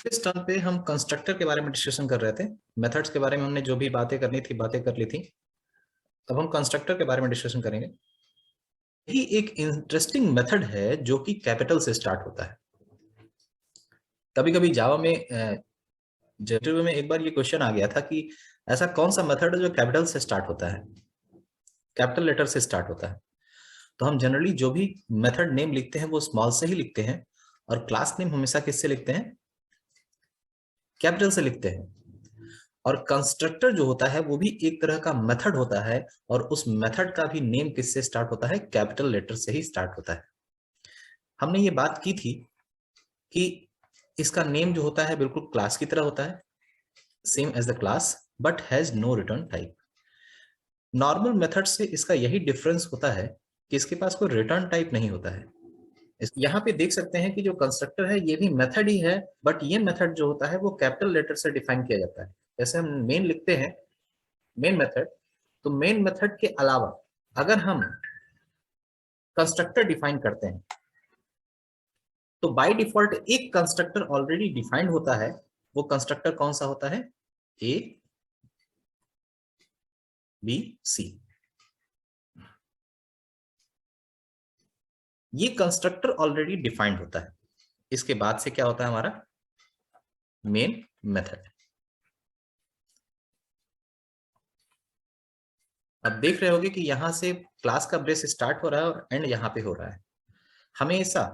इस टर्म पे हम कंस्ट्रक्टर के बारे में डिस्कशन कर रहे थे। मेथड्स के बारे में हमने जो भी बातें करनी थी बातें कर ली थी। अब हम कंस्ट्रक्टर के बारे में डिस्कशन करेंगे। यही एक इंटरेस्टिंग मेथड है जो कि कैपिटल से स्टार्ट होता है। कभी कभी जावा में इंटरव्यू में एक बार ये क्वेश्चन आ गया था कि ऐसा कौन सा मेथड है जो कैपिटल से स्टार्ट होता है, कैपिटल लेटर से स्टार्ट होता है। तो हम जनरली जो भी मेथड नेम लिखते हैं वो स्मॉल से ही लिखते हैं, और क्लास नेम हमेशा किससे लिखते हैं? कैपिटल से लिखते हैं। और कंस्ट्रक्टर जो होता है वो भी एक तरह का मेथड होता है, और उस मेथड का भी नेम किससे स्टार्ट होता है? कैपिटल लेटर से ही स्टार्ट होता है। हमने ये बात की थी कि इसका नेम जो होता है बिल्कुल क्लास की तरह होता है, same as the class, but has no return type. Normal method से इसका यही डिफरेंस होता है कि इसके पास कोई रिटर्न टाइप नहीं होता है। यहाँ पे देख सकते हैं कि जो कंस्ट्रक्टर है ये भी मेथड ही है, बट ये मेथड जो होता है वो कैपिटल लेटर से डिफाइन किया जाता है। जैसे हम मेन लिखते हैं, मेन मेथड, तो मेन मेथड के अलावा अगर हम कंस्ट्रक्टर डिफाइन करते हैं तो बाय डिफॉल्ट एक कंस्ट्रक्टर ऑलरेडी डिफाइंड होता है। वो कंस्ट्रक्टर कौन सा होता है? A B C. ये कंस्ट्रक्टर ऑलरेडी डिफाइंड होता है। इसके बाद से क्या होता है हमारा? Main method. अब देख रहे होगे कि यहां से क्लास का ब्रेस स्टार्ट हो रहा है और एंड यहां पे हो रहा है। हमेशा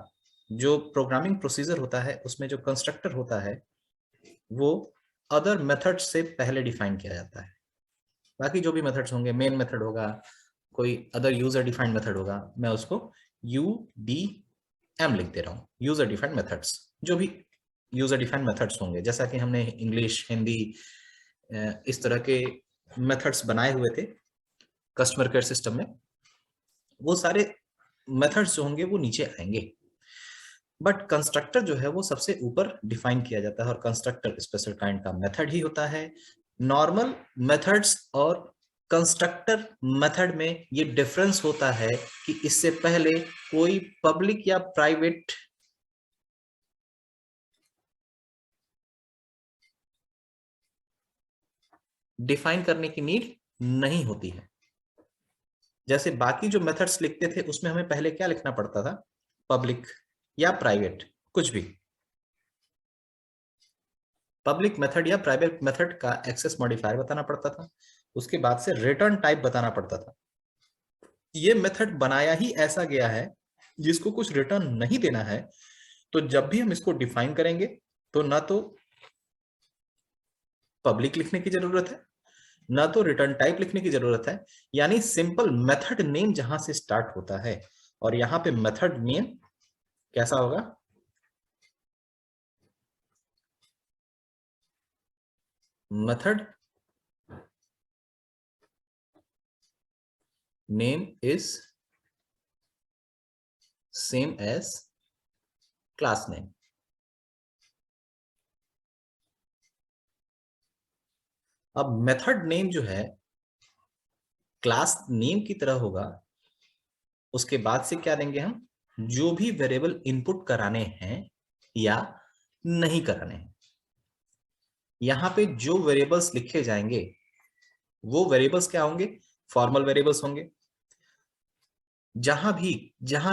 जो प्रोग्रामिंग प्रोसीजर होता है उसमें जो कंस्ट्रक्टर होता है वो अदर मेथड से पहले डिफाइन किया जाता है। बाकी जो भी मेथड्स होंगे, मेन मेथड होगा, कोई अदर यूजर डिफाइंड मेथड होगा, मैं उसको UDM लिख दे रहा हूँ, यूजर डिफाइंड मेथड्स। जो भी यूजर डिफाइंड मेथड्स होंगे, जैसा कि हमने इंग्लिश, हिंदी, इस तरह के मेथड्स बनाए हुए थे कस्टमर केयर सिस्टम में, वो सारे मेथड्स जो होंगे वो नीचे आएंगे। बट कंस्ट्रक्टर जो है वो सबसे ऊपर डिफाइन किया जाता है, और कंस्ट्रक्टर स्पेशल काइंड का मेथड ही होता है। नॉर्मल मेथड्स और कंस्ट्रक्टर मेथड में ये डिफरेंस होता है कि इससे पहले कोई पब्लिक या प्राइवेट डिफाइन करने की नीड नहीं होती है। जैसे बाकी जो मेथड्स लिखते थे उसमें हमें पहले क्या लिखना पड़ता था? पब्लिक या प्राइवेट, कुछ भी। पब्लिक मेथड या प्राइवेट मेथड का एक्सेस मॉडिफायर बताना पड़ता था, उसके बाद से रिटर्न टाइप बताना पड़ता था। ये मेथड बनाया ही ऐसा गया है जिसको कुछ रिटर्न नहीं देना है, तो जब भी हम इसको डिफाइन करेंगे तो ना तो पब्लिक लिखने की जरूरत है, ना तो रिटर्न टाइप लिखने की जरूरत है। यानी सिंपल मेथड नेम जहां से स्टार्ट होता है, और यहां पे मेथड नेम कैसा होगा? Method name is same as class name. अब मेथड नेम जो है क्लास नेम की तरह होगा। उसके बाद से क्या देंगे हम? जो भी वेरिएबल इनपुट कराने हैं या नहीं कराने हैं, यहां पे जो वेरिएबल्स लिखे जाएंगे वो वेरिएबल्स क्या होंगे? फॉर्मल वेरिएबल्स होंगे। जहां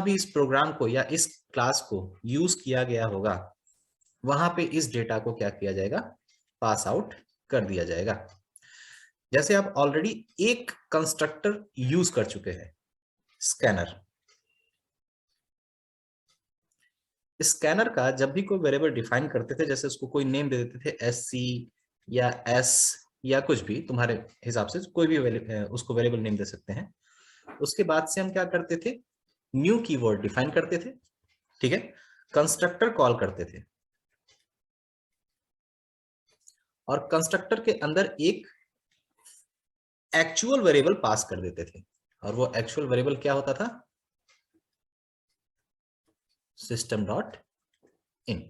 भी इस प्रोग्राम को या इस क्लास को यूज किया गया होगा वहां पे इस डेटा को क्या किया जाएगा? पास आउट कर दिया जाएगा। जैसे आप ऑलरेडी एक कंस्ट्रक्टर यूज कर चुके हैं, स्कैनर। स्कैनर का जब भी कोई वेरिएबल डिफाइन करते थे, जैसे उसको कोई नेम दे देते थे SC या S या कुछ भी, तुम्हारे हिसाब से कोई भी उसको वेरिएबल नेम दे सकते हैं। उसके बाद से हम क्या करते थे? न्यू कीवर्ड डिफाइन करते थे, ठीक है, कंस्ट्रक्टर कॉल करते थे, और कंस्ट्रक्टर के अंदर एक एक्चुअल वेरिएबल पास कर देते थे, और वो एक्चुअल वेरिएबल क्या होता था? System dot in.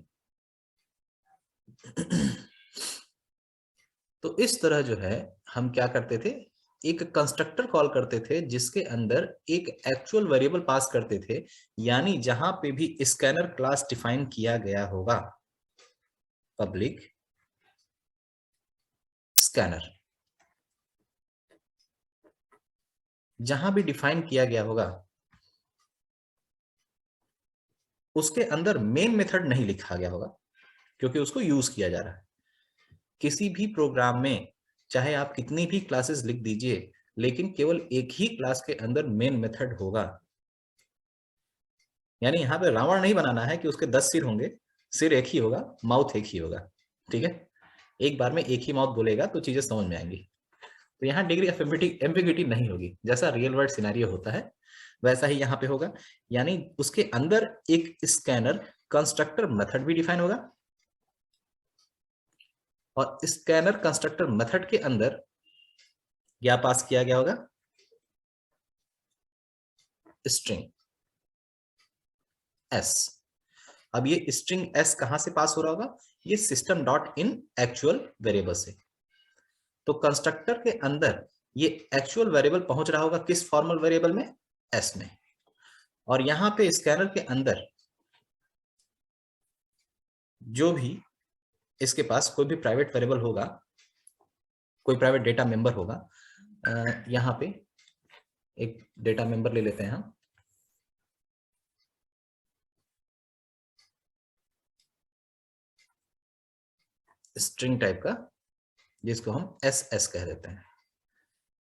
तो इस तरह जो है हम क्या करते थे? एक कंस्ट्रक्टर कॉल करते थे जिसके अंदर एक एक्चुअल वेरिएबल पास करते थे। यानी जहां पे भी स्कैनर क्लास डिफाइन किया गया होगा पब्लिक स्कैनर। जहां भी डिफाइन किया गया होगा उसके अंदर मेन मेथड नहीं लिखा गया होगा, क्योंकि उसको यूज किया जा रहा है। किसी भी प्रोग्राम में चाहे आप कितनी भी क्लासेस लिख दीजिए, लेकिन केवल एक ही क्लास के अंदर मेन मेथड होगा। यानी यहाँ पे रावण नहीं बनाना है कि उसके 10 सिर होंगे, सिर एक ही होगा, माउथ एक ही होगा। ठीक है, एक बार में एक ही माउथ बोलेगा तो चीजें समझ में आएंगी। तो यहाँ डिग्री ऑफ एम्बिग्यूटी नहीं होगी। जैसा रियल वर्ल्ड सिनेरियो होता है वैसा ही यहाँ पे होगा। यानी उसके अंदर एक स्कैनर कंस्ट्रक्टर मेथड भी डिफाइन होगा, और स्कैनर कंस्ट्रक्टर मेथड के अंदर क्या पास किया गया होगा, स्ट्रिंग एस। अब ये स्ट्रिंग एस कहां से पास हो रहा होगा, ये system dot in actual variable से। तो कंस्ट्रक्टर के अंदर ये एक्चुअल वेरिएबल पहुंच रहा होगा किस फॉर्मल वेरिएबल में, एस में। और यहां पे स्कैनर के अंदर जो भी इसके पास कोई भी प्राइवेट वेरिएबल होगा, कोई प्राइवेट डेटा मेंबर होगा, यहां पे एक डेटा मेंबर ले लेते हैं हम, स्ट्रिंग टाइप का, जिसको हम एस एस कह देते हैं।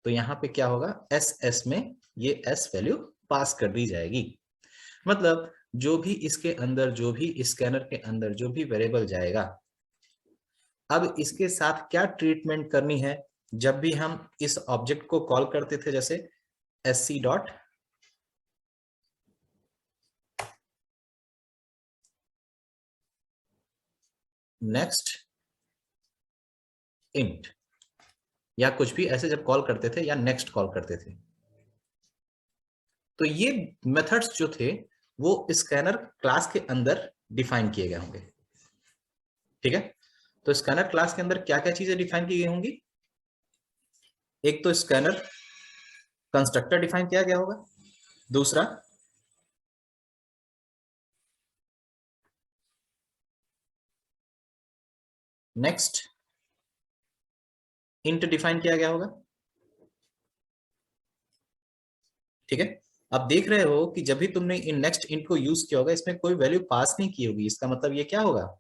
तो यहाँ पे क्या होगा, एस एस में ये एस वैल्यू पास कर दी जाएगी। मतलब जो भी इसके अंदर, जो भी स्कैनर के अंदर जो भी वेरिएबल जाएगा, अब इसके साथ क्या ट्रीटमेंट करनी है। जब भी हम इस ऑब्जेक्ट को कॉल करते थे, जैसे S C dot next int, या कुछ भी ऐसे जब कॉल करते थे, या नेक्स्ट कॉल करते थे, तो ये मेथड्स जो थे वो स्कैनर क्लास के अंदर डिफाइन किए गए होंगे। ठीक है, तो स्कैनर क्लास के अंदर क्या क्या चीजें डिफाइन की गई होंगी। एक तो स्कैनर कंस्ट्रक्टर डिफाइन किया गया होगा, दूसरा नेक्स्ट इंट डिफाइन किया गया होगा। ठीक है, अब देख रहे हो कि जब भी तुमने इन नेक्स्ट इंट को यूज किया होगा, इसमें कोई वैल्यू पास नहीं की होगी। इसका मतलब ये क्या होगा,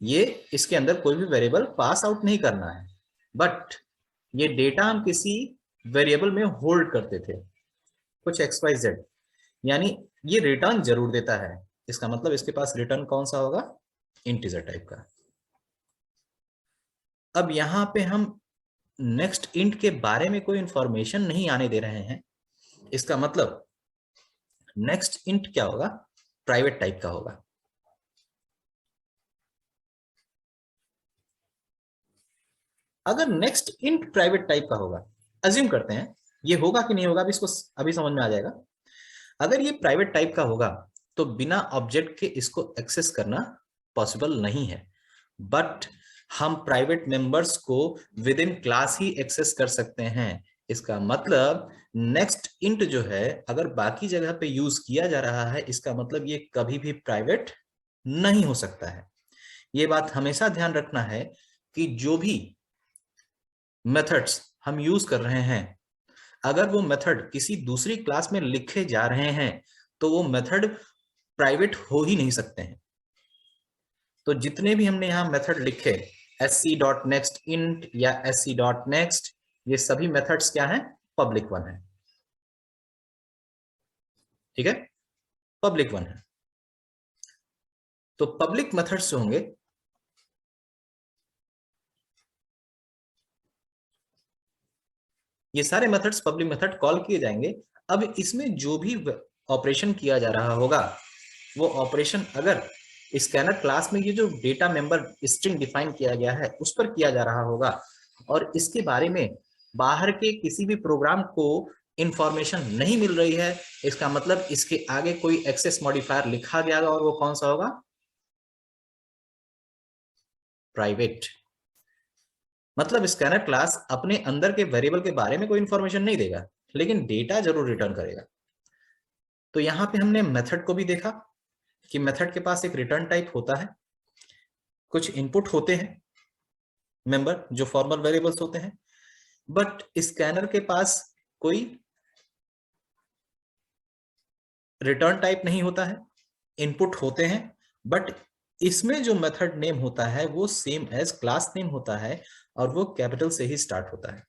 ये इसके अंदर कोई भी वेरिएबल पास आउट नहीं करना है, बट ये डेटा हम किसी वेरिएबल में होल्ड करते थे, कुछ एक्स वाई जेड, यानी ये रिटर्न जरूर देता है। इसका मतलब इसके पास रिटर्न कौन सा होगा, इंटीजर टाइप का। अब यहां पे हम नेक्स्ट इंट के बारे में कोई इंफॉर्मेशन नहीं आने दे रहे हैं। इसका मतलब नेक्स्ट इंट क्या होगा, प्राइवेट टाइप का होगा। अगर नेक्स्ट इंट प्राइवेट टाइप का होगा, अज्यूम करते हैं, ये होगा कि नहीं होगा अभी इसको अभी समझ में आ जाएगा। अगर ये प्राइवेट टाइप का होगा तो बिना ऑब्जेक्ट के इसको एक्सेस करना पॉसिबल नहीं है, बट हम प्राइवेट मेंबर्स को विद इन क्लास ही एक्सेस कर सकते हैं। इसका मतलब नेक्स्ट इंट जो है अगर बाकी जगह पे यूज किया जा रहा है, इसका मतलब ये कभी भी प्राइवेट नहीं हो सकता है। ये बात हमेशा ध्यान रखना है कि जो भी मेथड्स हम यूज कर रहे हैं, अगर वो मेथड किसी दूसरी क्लास में लिखे जा रहे हैं तो वो मेथड प्राइवेट हो ही नहीं सकते हैं। तो जितने भी हमने यहां मेथड लिखे, sc.nextInt या sc.next, ये सभी मेथड्स क्या हैं, पब्लिक वन है। ठीक है, पब्लिक वन है। तो पब्लिक मेथड्स जो होंगे, ये सारे मेथड्स पब्लिक मेथड कॉल किए जाएंगे। अब इसमें जो भी ऑपरेशन किया जा रहा होगा, वो ऑपरेशन अगर स्कैनर क्लास में ये जो डेटा मेंबर स्ट्रिंग डिफाइन किया गया है उस पर किया जा रहा होगा, और इसके बारे में बाहर के किसी भी प्रोग्राम को इंफॉर्मेशन नहीं मिल रही है, इसका मतलब इसके आगे कोई एक्सेस मॉडिफायर लिखा गया होगा, और वो कौन सा होगा, प्राइवेट। मतलब स्कैनर क्लास अपने अंदर के वेरिएबल के बारे में कोई इंफॉर्मेशन नहीं देगा, लेकिन डेटा जरूर रिटर्न करेगा। तो यहां पे हमने मेथड को भी देखा कि मेथड के पास एक रिटर्न टाइप होता है, कुछ इनपुट होते हैं मेंबर जो फॉर्मल वेरिएबल्स होते हैं, बट स्कैनर के पास कोई रिटर्न टाइप नहीं होता है, इनपुट होते हैं, बट इसमें जो मेथड नेम होता है वो सेम एज क्लास नेम होता है और वो कैपिटल से ही स्टार्ट होता है।